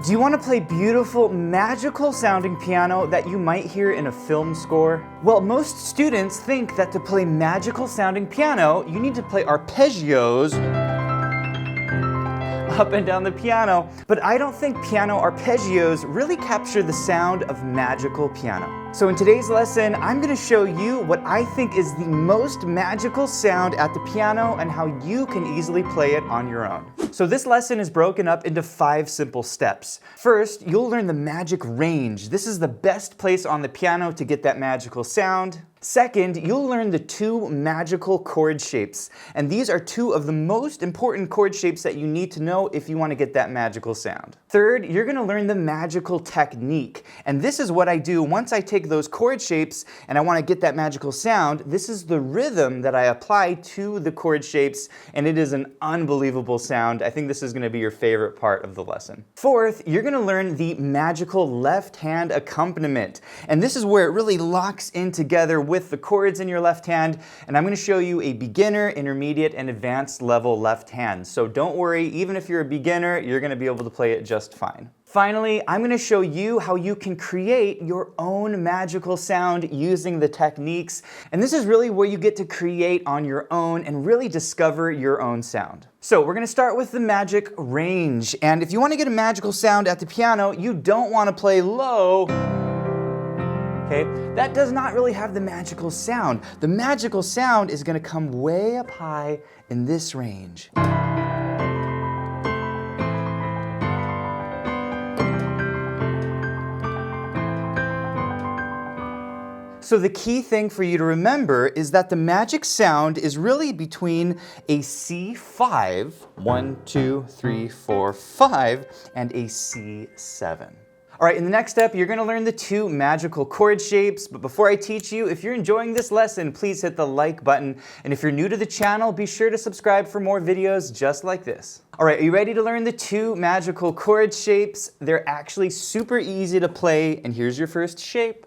Do you want to play beautiful, magical sounding piano that you might hear in a film score? Well, most students think that to play magical sounding piano, you need to play arpeggios up and down the piano, but I don't think piano arpeggios really capture the sound of magical piano. So in today's lesson, I'm going to show you what I think is the most magical sound at the piano and how you can easily play it on your own. So this lesson is broken up into 5 simple steps. First, you'll learn the magic range. This is the best place on the piano to get that magical sound. Second, you'll learn the 2 magical chord shapes. And these are 2 of the most important chord shapes that you need to know if you want to get that magical sound. Third, you're going to learn the magical technique. And this is what I do once I take those chord shapes and I want to get that magical sound. This is the rhythm that I apply to the chord shapes, and it is an unbelievable sound. I think this is going to be your favorite part of the lesson. Fourth, you're going to learn the magical left hand accompaniment. And this is where it really locks in together with the chords in your left hand, and I'm going to show you a beginner, intermediate, and advanced level left hand. So don't worry, even if you're a beginner, you're going to be able to play it just fine. Finally, I'm going to show you how you can create your own magical sound using the techniques, and this is really where you get to create on your own and really discover your own sound. So we're going to start with the magic range, and if you want to get a magical sound at the piano, you don't want to play low. Okay, that does not really have the magical sound. The magical sound is going to come way up high in this range. So the key thing for you to remember is that the magic sound is really between a C5, 1, 2, 3, 4, 5, and a C7. All right, in the next step, you're going to learn the 2 magical chord shapes. But before I teach you, if you're enjoying this lesson, please hit the like button. And if you're new to the channel, be sure to subscribe for more videos just like this. All right, are you ready to learn the 2 magical chord shapes? They're actually super easy to play. And here's your first shape.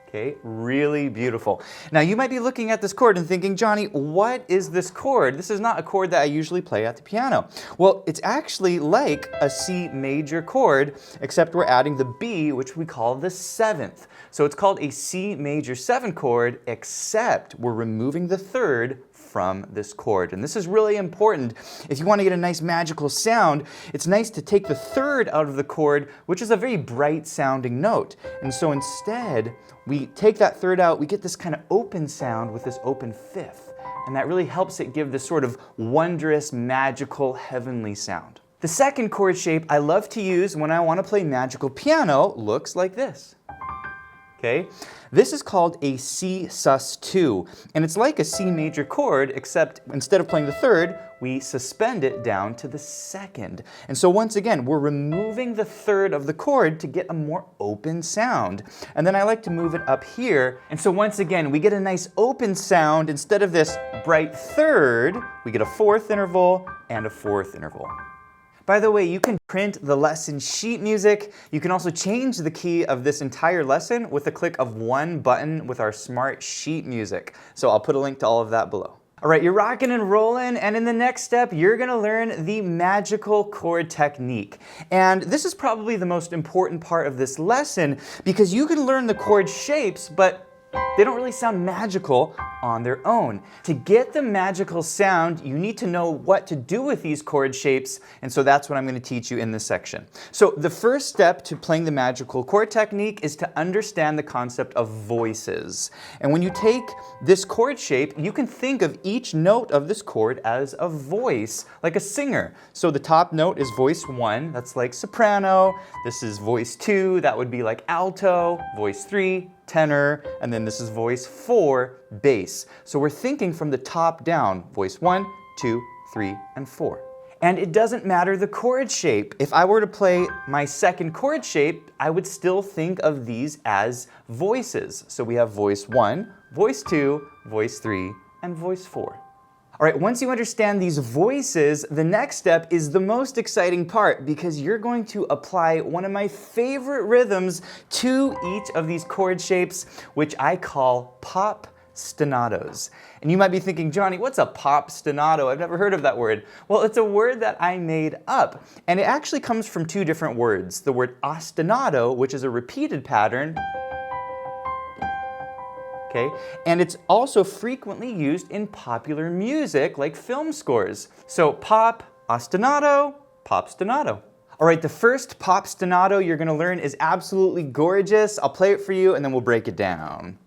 Okay, really beautiful. Now you might be looking at this chord and thinking, Johnny, what is this chord? This is not a chord that I usually play at the piano. Well, it's actually like a C major chord, except we're adding the B, which we call the 7th. So it's called a C major 7 chord, except we're removing the 3rd from this chord. And this is really important. If you want to get a nice magical sound, it's nice to take the 3rd out of the chord, which is a very bright sounding note. And so instead, we take that 3rd out, we get this kind of open sound with this open 5th. And that really helps it give this sort of wondrous, magical, heavenly sound. The second chord shape I love to use when I want to play magical piano looks like this. Okay? This is called a C sus2, and it's like a C major chord, except instead of playing the 3rd, we suspend it down to the 2nd. And so once again, we're removing the 3rd of the chord to get a more open sound. And then I like to move it up here, and so once again, we get a nice open sound. Instead of this bright 3rd, we get a 4th interval and a 4th interval. By the way, you can print the lesson sheet music. You can also change the key of this entire lesson with a click of one button with our smart sheet music. So I'll put a link to all of that below. All right, you're rocking and rolling, and in the next step, you're gonna learn the magical chord technique. And this is probably the most important part of this lesson because you can learn the chord shapes, but they don't really sound magical on their own. To get the magical sound, you need to know what to do with these chord shapes, and so that's what I'm going to teach you in this section. So the first step to playing the magical chord technique is to understand the concept of voices. And when you take this chord shape, you can think of each note of this chord as a voice, like a singer. So the top note is voice 1, that's like soprano. This is voice 2, that would be like alto. Voice 3, tenor, and then this is voice 4, bass. So we're thinking from the top down, voice 1, 2, 3, and 4. And it doesn't matter the chord shape. If I were to play my second chord shape, I would still think of these as voices. So we have voice 1, voice 2, voice 3, and voice 4. All right, once you understand these voices, the next step is the most exciting part because you're going to apply one of my favorite rhythms to each of these chord shapes, which I call pop popstinatos. And you might be thinking, Johnny, what's a popstinato? I've never heard of that word. Well, it's a word that I made up, and it actually comes from two different words. The word ostinato, which is a repeated pattern, okay? And it's also frequently used in popular music like film scores. So pop, ostinato, popstinato. All right, the first popstinato you're gonna learn is absolutely gorgeous. I'll play it for you and then we'll break it down.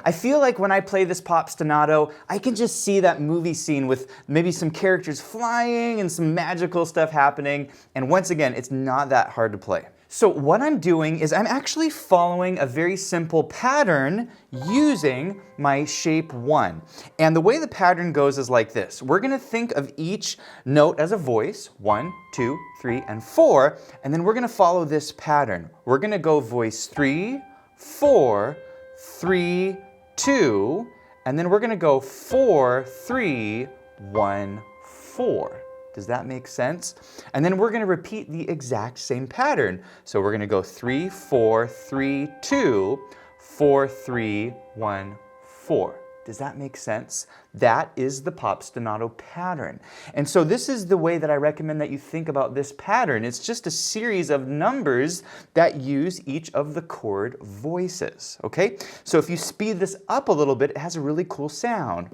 I feel like when I play this popstinato, I can just see that movie scene with maybe some characters flying and some magical stuff happening. And once again, it's not that hard to play. So what I'm doing is I'm actually following a very simple pattern using my shape 1. And the way the pattern goes is like this. We're gonna think of each note as a voice, 1, 2, 3, and 4, and then we're gonna follow this pattern. We're gonna go voice 3, 4, 3, 2, and then we're gonna go 4, 3, 1, 4. Does that make sense? And then we're gonna repeat the exact same pattern. So we're gonna go 3, 4, 3, 2, 4, 3, 1, 4. Does that make sense? That is the popstinato pattern. And so this is the way that I recommend that you think about this pattern. It's just a series of numbers that use each of the chord voices, okay? So if you speed this up a little bit, it has a really cool sound.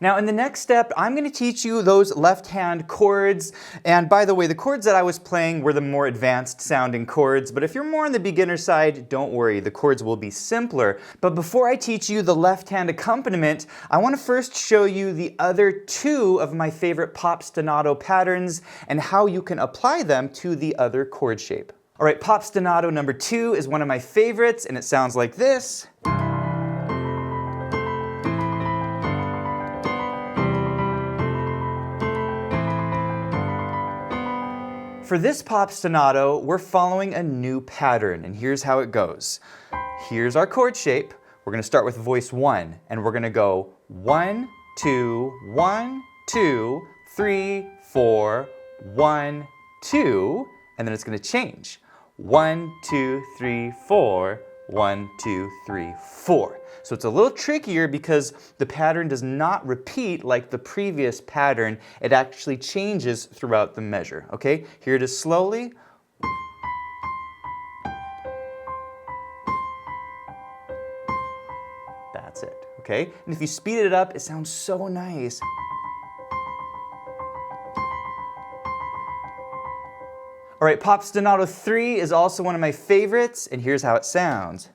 Now in the next step, I'm going to teach you those left-hand chords. And by the way, the chords that I was playing were the more advanced sounding chords, but if you're more on the beginner side, don't worry, the chords will be simpler. But before I teach you the left-hand accompaniment, I want to first show you the other two of my favorite popstinato patterns and how you can apply them to the other chord shape. All right, popstinato number 2 is one of my favorites, and it sounds like this. For this popstinato, we're following a new pattern, and here's how it goes. Here's our chord shape. We're gonna start with voice 1, and we're gonna go 1, 2, 1, 2, 3, 4, 1, 2, and then it's gonna change. 1, 2, 3, 4, 1, 2, 3, 4. So it's a little trickier because the pattern does not repeat like the previous pattern. It actually changes throughout the measure, okay? Here it is slowly. That's it, okay? And if you speed it up, it sounds so nice. All right, popstinato 3 is also one of my favorites, and here's how it sounds.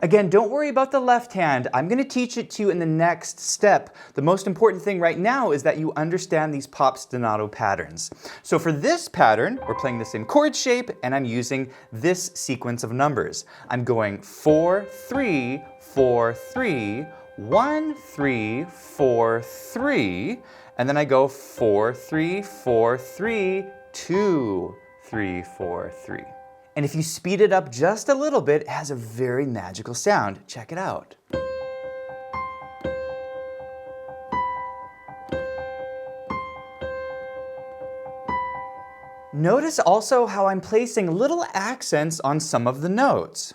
Again, don't worry about the left hand. I'm going to teach it to you in the next step. The most important thing right now is that you understand these popstinato patterns. So for this pattern, we're playing the same chord shape, and I'm using this sequence of numbers. I'm going 4, 3, 4, 3, 1, 3, 4, 3, and then I go 4, 3, 4, 3, 2, 3, 4, 3. And if you speed it up just a little bit, it has a very magical sound. Check it out. Notice also how I'm placing little accents on some of the notes.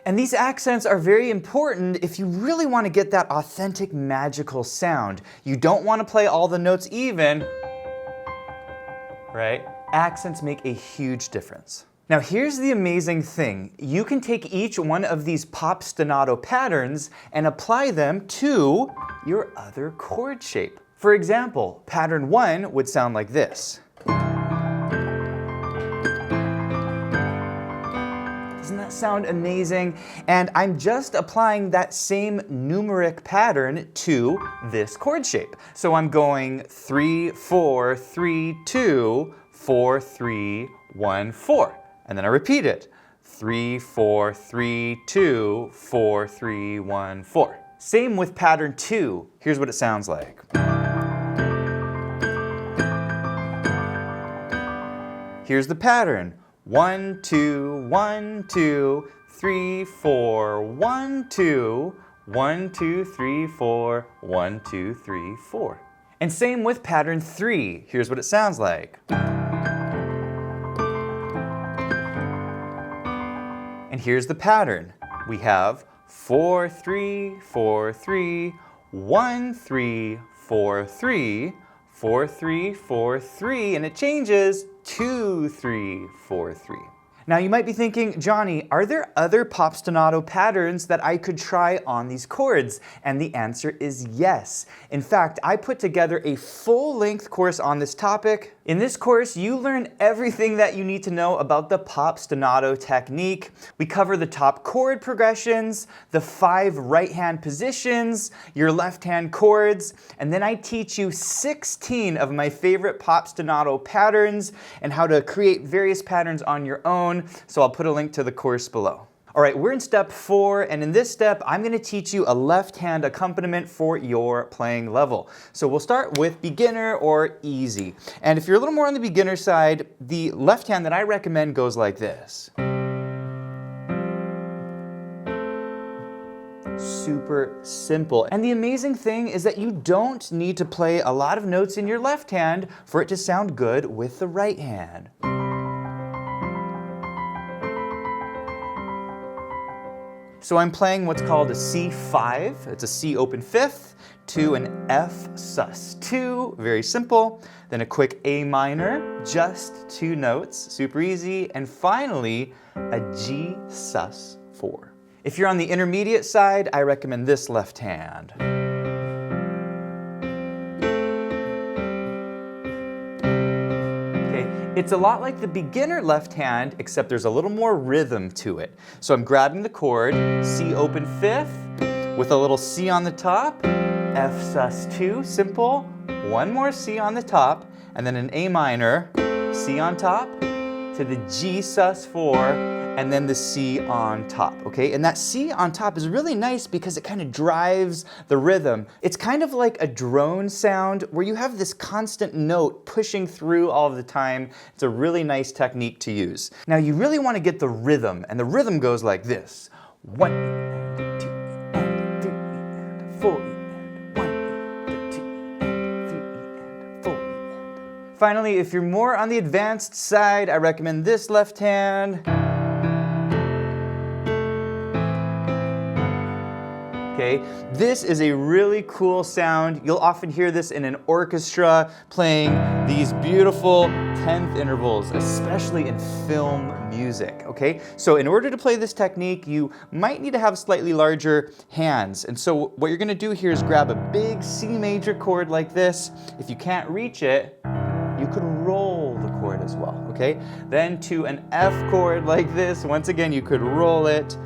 And these accents are very important if you really want to get that authentic magical sound. You don't want to play all the notes even, right? Accents make a huge difference. Now here's the amazing thing. You can take each one of these popstinato patterns and apply them to your other chord shape. For example, pattern 1 would sound like this. Doesn't that sound amazing? And I'm just applying that same numeric pattern to this chord shape. So I'm going 3, 4, 3, 2, 4, 3, 1, 4. and then I repeat it. 3, 4, 3, 2, 4, 3, 1, 4. Same with pattern 2. Here's what it sounds like. Here's the pattern. 1, 2, 1, 2, 3, 4, 1, 2, 1, 2, 3, 4, 1, 2, 3, 4. And same with pattern 3. Here's what it sounds like. And here's the pattern. We have 4, 3, 4, 3, 1, 3, 4, 3, 4, 3, 4, 3, and it changes 2, 3, 4, 3. Now you might be thinking, Johnny, are there other Popstinato patterns that I could try on these chords? And the answer is yes. In fact, I put together a full-length course on this topic. In this course, you learn everything that you need to know about the Popstinato technique. We cover the top chord progressions, the 5 right-hand positions, your left-hand chords, and then I teach you 16 of my favorite Popstinato patterns and how to create various patterns on your own. So I'll put a link to the course below. All right, we're in step 4, and in this step, I'm going to teach you a left-hand accompaniment for your playing level. So we'll start with beginner or easy. And if you're a little more on the beginner side, the left hand that I recommend goes like this. Super simple. And the amazing thing is that you don't need to play a lot of notes in your left hand for it to sound good with the right hand. So I'm playing what's called a C5. It's a C open 5th to an F sus2, very simple. Then a quick A minor, just 2 notes, super easy. And finally, a G sus4. If you're on the intermediate side, I recommend this left hand. It's a lot like the beginner left hand, except there's a little more rhythm to it. So I'm grabbing the chord, C open 5th, with a little C on the top, F sus2, simple, one more C on the top, and then an A minor, C on top, to the G sus4, and then the C on top, okay? And that C on top is really nice because it kind of drives the rhythm. It's kind of like a drone sound where you have this constant note pushing through all of the time. It's a really nice technique to use. Now you really want to get the rhythm, and the rhythm goes like this. 1 and 2 and 3 and 4 and 1 and 2 and 3 and 4 and. Finally, if you're more on the advanced side, I recommend this left hand. Okay, this is a really cool sound. You'll often hear this in an orchestra playing these beautiful 10th intervals, especially in film music, okay? So in order to play this technique, you might need to have slightly larger hands. And so what you're gonna do here is grab a big C major chord like this. If you can't reach it, you could roll the chord as well, okay? Then to an F chord like this, once again, you could roll it.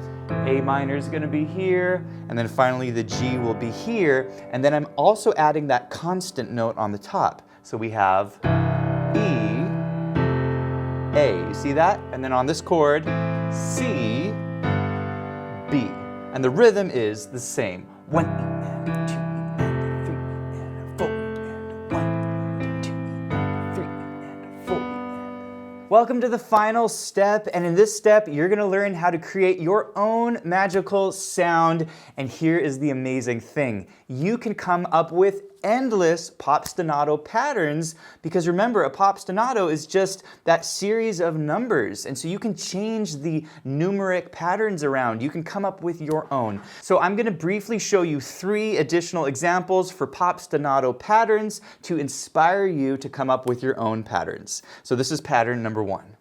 A minor is going to be here, and then finally the G will be here, and then I'm also adding that constant note on the top. So we have E, A, you see that? And then on this chord, C, B. And the rhythm is the same. 1 E and 2 E and 3 E and 4 E and 1 and 2 E and 3 E and 4 E and. Welcome to the final step, and in this step, you're gonna learn how to create your own magical sound, and here is the amazing thing. You can come up with endless Popstinato patterns, because remember, a Popstinato is just that series of numbers, and so you can change the numeric patterns around. You can come up with your own. So I'm going to briefly show you 3 additional examples for Popstinato patterns to inspire you to come up with your own patterns. So this is pattern number 1.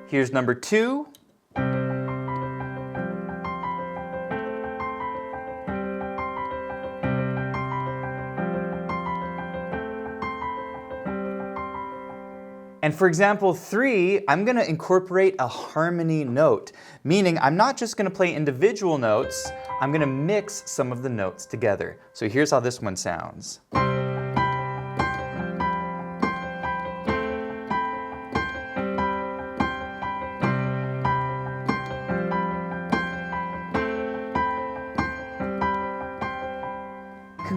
Here's number 2. And for example 3, I'm going to incorporate a harmony note, meaning I'm not just going to play individual notes, I'm gonna mix some of the notes together. So here's how this one sounds.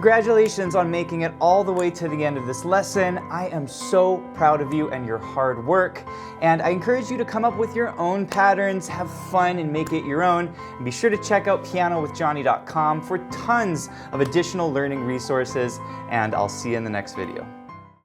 Congratulations on making it all the way to the end of this lesson. I am so proud of you and your hard work. And I encourage you to come up with your own patterns, have fun, and make it your own. And be sure to check out pianowithjonny.com for tons of additional learning resources. And I'll see you in the next video.